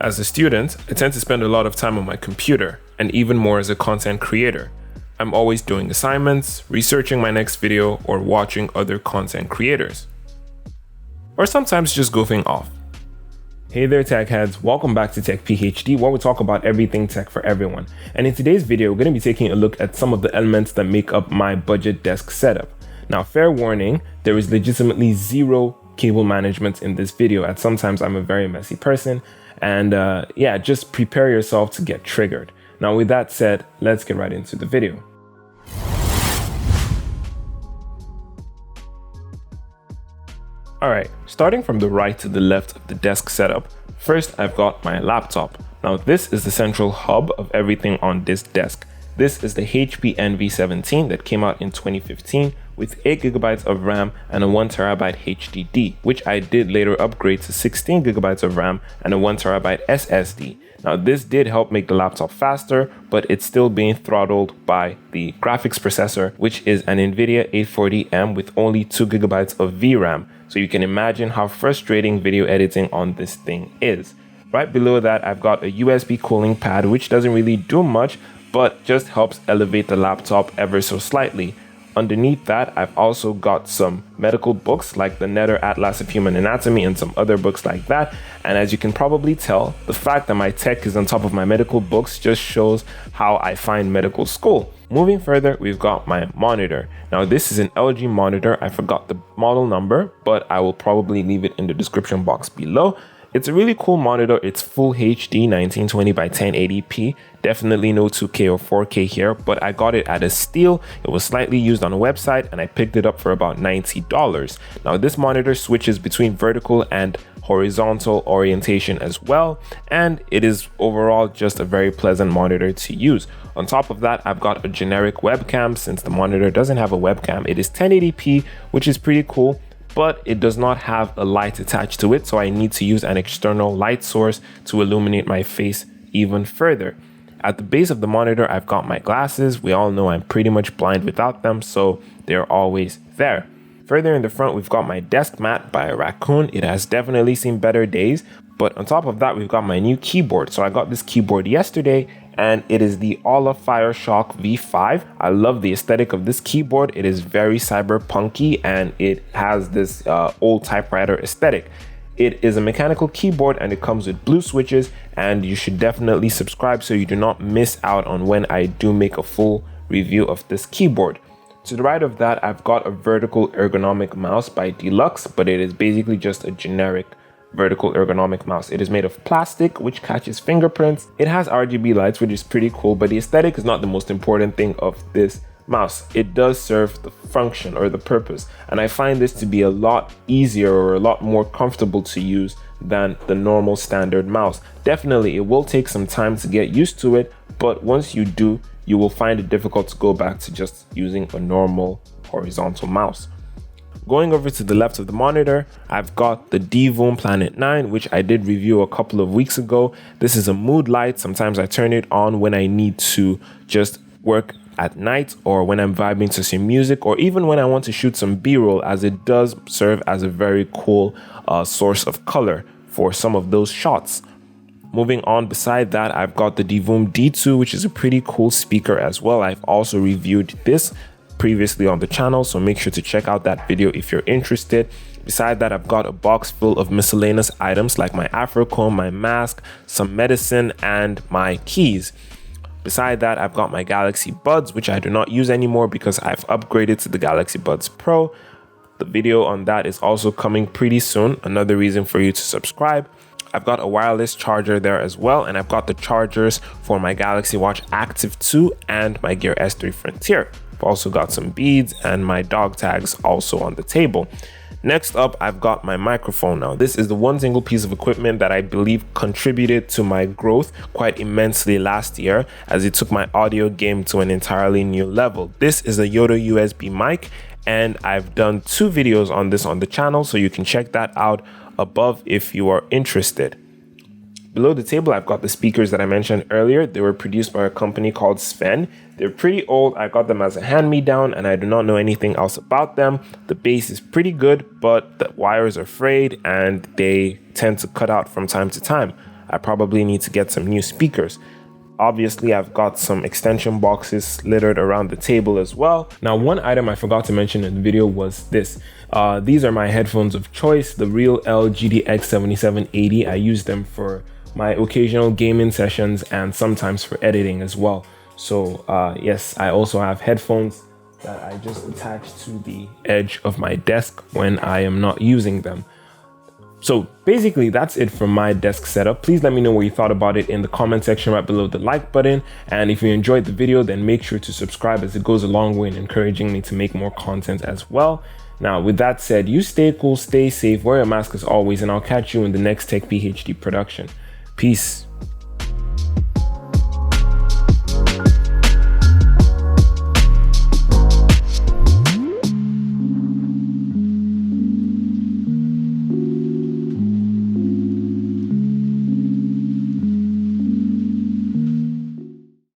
As a student, I tend to spend a lot of time on my computer, and even more as a content creator. I'm always doing assignments, researching my next video, or watching other content creators. Or sometimes just goofing off. Hey there tech heads, welcome back to TechPhD, where we talk about everything tech for everyone. And in today's video, we're going to be taking a look at some of the elements that make up my budget desk setup. Now, fair warning, there is legitimately zero cable management in this video, as sometimes I'm a very messy person. And just prepare yourself to get triggered. Now, with that said, let's get right into the video. Alright, starting from the right to the left of the desk setup, first I've got my laptop. Now this is the central hub of everything on this desk. This is the HP NV17 that came out in 2015 with 8GB of RAM and a 1TB HDD, which I did later upgrade to 16GB of RAM and a 1TB SSD. Now this did help make the laptop faster, but it's still being throttled by the graphics processor, which is an NVIDIA 840M with only 2GB of VRAM. So you can imagine how frustrating video editing on this thing is. Right below that, I've got a USB cooling pad, which doesn't really do much, but just helps elevate the laptop ever so slightly. Underneath that, I've also got some medical books like the Netter Atlas of Human Anatomy and some other books like that. And as you can probably tell, the fact that my tech is on top of my medical books just shows how I find medical school. Moving further, we've got my monitor. Now this is an LG monitor. I forgot the model number, but I will probably leave it in the description box below. It's a really cool monitor. It's full HD 1920 by 1080p. Definitely no 2K or 4K here, but I got it at a steal. It was slightly used on a website and I picked it up for about $90. Now this monitor switches between vertical and horizontal orientation as well, and it is overall just a very pleasant monitor to use. On top of that, I've got a generic webcam. Since the monitor doesn't have a webcam, it is 1080p, which is pretty cool, but it does not have a light attached to it, so I need to use an external light source to illuminate my face even further. At the base of the monitor, I've got my glasses. We all know I'm pretty much blind without them, so they're always there. Further in the front, we've got my desk mat by Raccoon. It has definitely seen better days, but on top of that, we've got my new keyboard. So I got this keyboard yesterday, and it is the Ola Fireshock V5. I love the aesthetic of this keyboard. It is very cyberpunky and it has this old typewriter aesthetic. It is a mechanical keyboard and it comes with blue switches, and you should definitely subscribe so you do not miss out on when I do make a full review of this keyboard. To the right of that, I've got a vertical ergonomic mouse by Deluxe, but it is basically just a generic vertical ergonomic mouse. It is made of plastic, which catches fingerprints. It has RGB lights, which is pretty cool, but the aesthetic is not the most important thing of this mouse. It does serve the function or the purpose, and I find this to be a lot easier or a lot more comfortable to use than the normal standard mouse. Definitely, it will take some time to get used to it, but once you do, you will find it difficult to go back to just using a normal horizontal mouse. Going over to the left of the monitor, I've got the Divoom Planet 9, which I did review a couple of weeks ago. This is a mood light. Sometimes I turn it on when I need to just work at night, or when I'm vibing to some music, or even when I want to shoot some B-roll, as it does serve as a very cool source of color for some of those shots. Moving on, beside that, I've got the Divoom D2, which is a pretty cool speaker as well. I've also reviewed this previously on the channel, so make sure to check out that video if you're interested. Beside that, I've got a box full of miscellaneous items like my afro comb, my mask, some medicine, and my keys. Beside that, I've got my Galaxy Buds, which I do not use anymore because I've upgraded to the Galaxy Buds Pro. The video on that is also coming pretty soon, another reason for you to subscribe. I've got a wireless charger there as well, and I've got the chargers for my Galaxy Watch Active 2 and my Gear S3 Frontier. I've also got some beads and my dog tags also on the table. Next up, I've got my microphone. Now, this is the one single piece of equipment that I believe contributed to my growth quite immensely last year, as it took my audio game to an entirely new level. This is a Yoda USB mic, and I've done 2 videos on this on the channel, so you can check that out above if you are interested. Below the table, I've got the speakers that I mentioned earlier. They were produced by a company called Sven. They're pretty old. I got them as a hand-me-down and I do not know anything else about them. The bass is pretty good, but the wires are frayed and they tend to cut out from time to time. I probably need to get some new speakers. Obviously, I've got some extension boxes littered around the table as well. Now, one item I forgot to mention in the video was this. These are my headphones of choice, the Real L GDX 7780. I use them for my occasional gaming sessions and sometimes for editing as well. So yes, I also have headphones that I just attach to the edge of my desk when I am not using them. So basically that's it for my desk setup. Please let me know what you thought about it in the comment section right below the like button. And if you enjoyed the video, then make sure to subscribe, as it goes a long way in encouraging me to make more content as well. Now, with that said, you stay cool, stay safe, wear a mask as always, and I'll catch you in the next TechPhD production. Peace.